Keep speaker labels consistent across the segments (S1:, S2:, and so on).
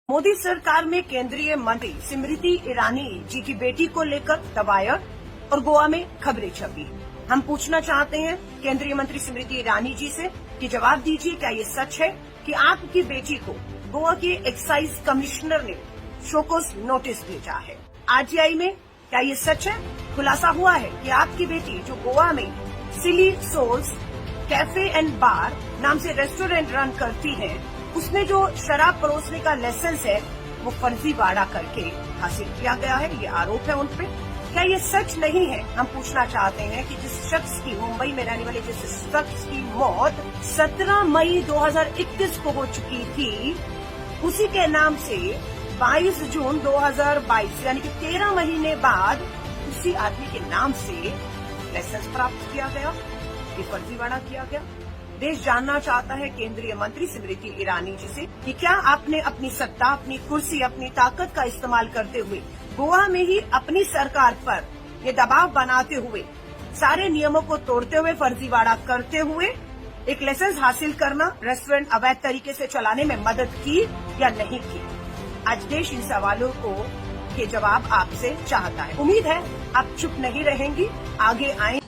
S1: मोदी सरकार में केंद्रीय मंत्री स्मृति ईरानी जी की बेटी को लेकर दबाया और गोवा में खबरें छपी। हम पूछना चाहते हैं केंद्रीय मंत्री स्मृति ईरानी जी से कि जवाब दीजिए, क्या ये सच है कि आपकी बेटी को गोवा के एक्साइज कमिश्नर ने शोकॉज नोटिस भेजा है? आरटीआई में क्या ये सच है? खुलासा हुआ है कि आपकी बेटी जो गोवा में सिली सोल्स कैफे एंड बार नाम से रेस्टोरेंट रन करती है, उसमें जो शराब परोसने का लाइसेंस है वो फर्जीवाड़ा करके हासिल किया गया है। ये आरोप है उन पे। क्या ये सच नहीं है? हम पूछना चाहते हैं कि जिस शख्स की, मुंबई में रहने वाले जिस शख्स की मौत 17 मई 2021 को हो चुकी थी, उसी के नाम से 22 जून 2022 यानी कि 13 महीने बाद उसी आदमी के नाम से लाइसेंस प्राप्त किया गया। ये फर्जीवाड़ा किया गया। देश जानना चाहता है केंद्रीय मंत्री स्मृति ईरानी जी से कि क्या आपने अपनी सत्ता, अपनी कुर्सी, अपनी ताकत का इस्तेमाल करते हुए गोवा में ही अपनी सरकार पर ये दबाव बनाते हुए, सारे नियमों को तोड़ते हुए, फर्जीवाड़ा करते हुए एक लाइसेंस हासिल करना, रेस्टोरेंट अवैध तरीके से चलाने में मदद की या नहीं की? आज देश इन सवालों के जवाब आपसे चाहता है। उम्मीद है आप चुप नहीं रहेंगी, आगे आए।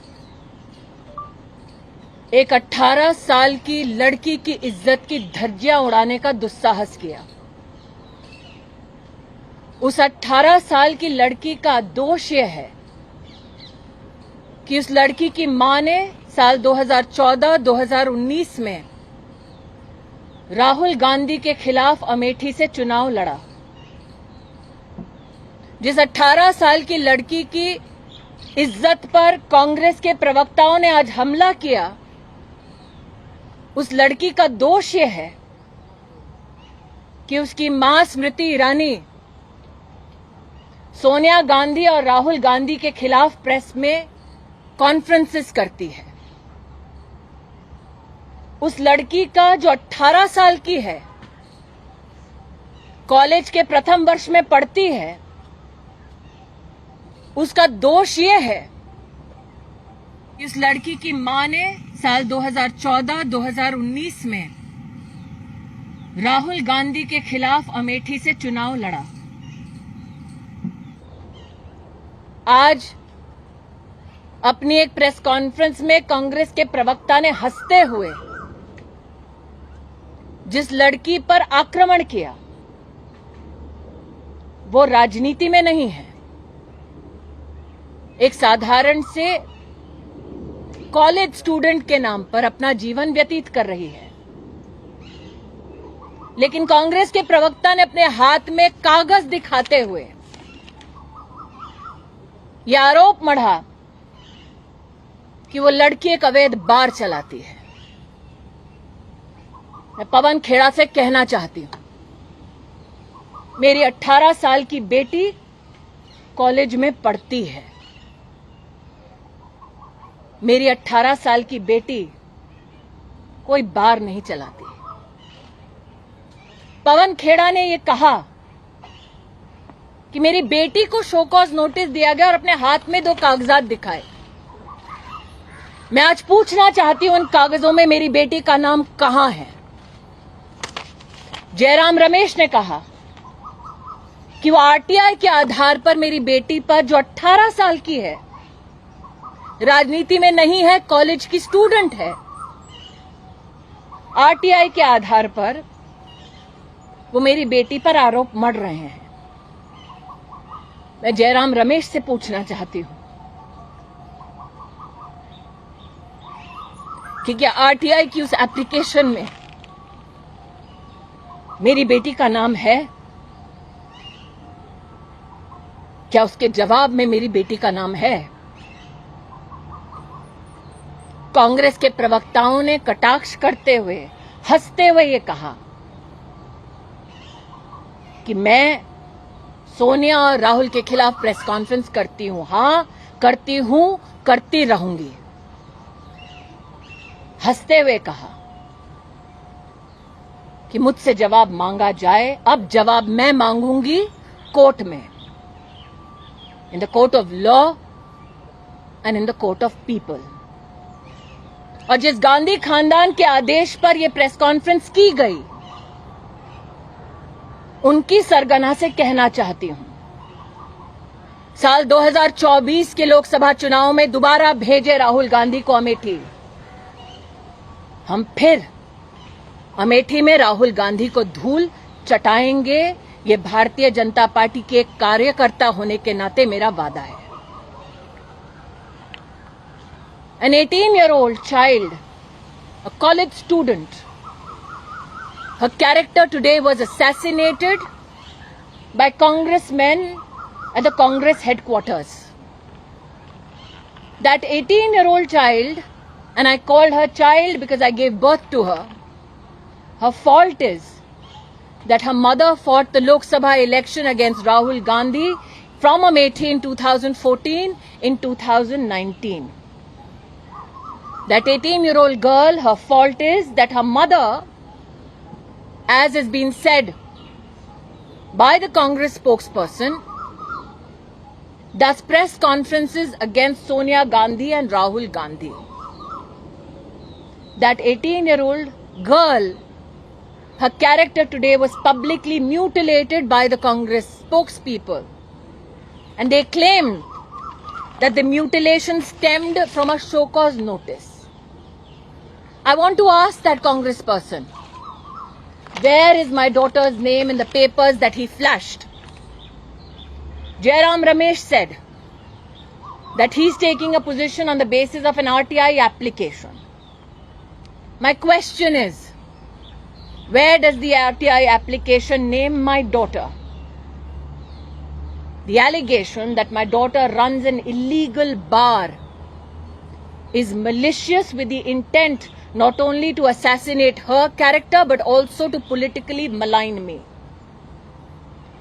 S2: एक 18 साल की लड़की की इज्जत की धज्जियां उड़ाने का दुस्साहस किया। उस 18 साल की लड़की का दोष यह है कि उस लड़की की मां ने साल 2014-2019 में राहुल गांधी के खिलाफ अमेठी से चुनाव लड़ा। जिस 18 साल की लड़की की इज्जत पर कांग्रेस के प्रवक्ताओं ने आज हमला किया, उस लड़की का दोष यह है कि उसकी मां स्मृति ईरानी सोनिया गांधी और राहुल गांधी के खिलाफ प्रेस में कॉन्फ्रेंसेस करती है। उस लड़की का जो 18 साल की है, कॉलेज के प्रथम वर्ष में पढ़ती है, उसका दोष यह है कि उस लड़की की मां ने साल 2014-2019 में राहुल गांधी के खिलाफ अमेठी से चुनाव लड़ा। आज अपनी एक प्रेस कॉन्फ्रेंस में कांग्रेस के प्रवक्ता ने हंसते हुए जिस लड़की पर आक्रमण किया, वो राजनीति में नहीं है, एक साधारण से कॉलेज स्टूडेंट के नाम पर अपना जीवन व्यतीत कर रही है। लेकिन कांग्रेस के प्रवक्ता ने अपने हाथ में कागज दिखाते हुए यह आरोप मढ़ा कि वो लड़की एक अवैध बार चलाती है। मैं पवन खेड़ा से कहना चाहती हूं, मेरी 18 साल की बेटी कॉलेज में पढ़ती है। मेरी 18 साल की बेटी कोई बार नहीं चलाती। पवन खेड़ा ने यह कहा कि मेरी बेटी को शोकॉज नोटिस दिया गया और अपने हाथ में 2 कागजात दिखाए। मैं आज पूछना चाहती हूं, उन कागजों में मेरी बेटी का नाम कहां है? जयराम रमेश ने कहा कि वो आरटीआई के आधार पर मेरी बेटी पर, जो 18 साल की है, राजनीति में नहीं है, कॉलेज की स्टूडेंट है, आरटीआई के आधार पर वो मेरी बेटी पर आरोप मढ़ रहे हैं। मैं जयराम रमेश से पूछना चाहती हूं कि क्या आरटीआई की उस एप्लीकेशन में मेरी बेटी का नाम है? क्या उसके जवाब में मेरी बेटी का नाम है? कांग्रेस के प्रवक्ताओं ने कटाक्ष करते हुए, हंसते हुए ये कहा कि मैं सोनिया और राहुल के खिलाफ प्रेस कॉन्फ्रेंस करती हूं। हां, करती हूं, करती रहूंगी। हंसते हुए कहा कि मुझसे जवाब मांगा जाए। अब जवाब मैं मांगूंगी कोर्ट में, in the court of law and in the court of people. और जिस गांधी खानदान के आदेश पर यह प्रेस कॉन्फ्रेंस की गई, उनकी सरगना से कहना चाहती हूं, साल 2024 के लोकसभा चुनाव में दोबारा भेजे राहुल गांधी को अमेठी। हम फिर अमेठी में राहुल गांधी को धूल चटाएंगे। ये भारतीय जनता पार्टी के एक कार्यकर्ता होने के नाते मेरा वादा है। An 18-year-old child, a college student, her character today was assassinated by congressmen at the Congress headquarters. That 18-year-old child, and I called her child because I gave birth to her, her fault is that her mother fought the Lok Sabha election against Rahul Gandhi from Amethi in 2014 in 2019. That 18-year-old girl, her fault is that her mother, as has been said by the Congress spokesperson, does press conferences against Sonia Gandhi and Rahul Gandhi. That 18-year-old girl, her character today was publicly mutilated by the Congress spokespeople. And they claimed that the mutilation stemmed from a show cause notice. I want to ask that congressperson, where is my daughter's name in the papers that he flashed? Jairam Ramesh said that he's taking a position on the basis of an RTI application. My question is, where does the RTI application name my daughter? The allegation that my daughter runs an illegal bar is malicious with the intent not only to assassinate her character but also to politically malign me.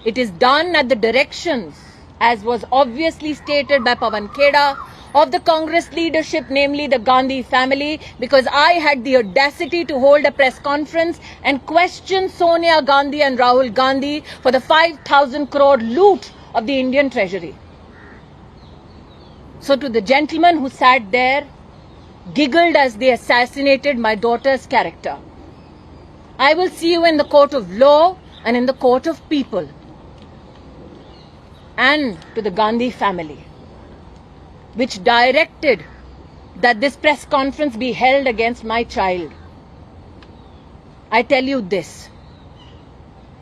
S2: It is done at the directions, as was obviously stated by Pawan Kheda, of the Congress leadership, namely the Gandhi family, because I had the audacity to hold a press conference and question Sonia Gandhi and Rahul Gandhi for the 5,000 crore loot of the Indian treasury. So to the gentleman who sat there, giggled as they assassinated my daughter's character, I will see you in the court of law and in the court of people. And to the Gandhi family, which directed that this press conference be held against my child, I tell you this: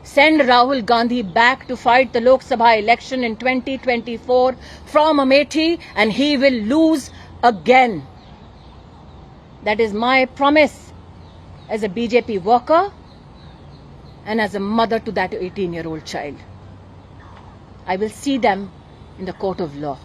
S2: send Rahul Gandhi back to fight the Lok Sabha election in 2024 from Amethi and he will lose again. That is my promise as a BJP worker and as a mother to that 18-year-old child. I will see them in the court of law.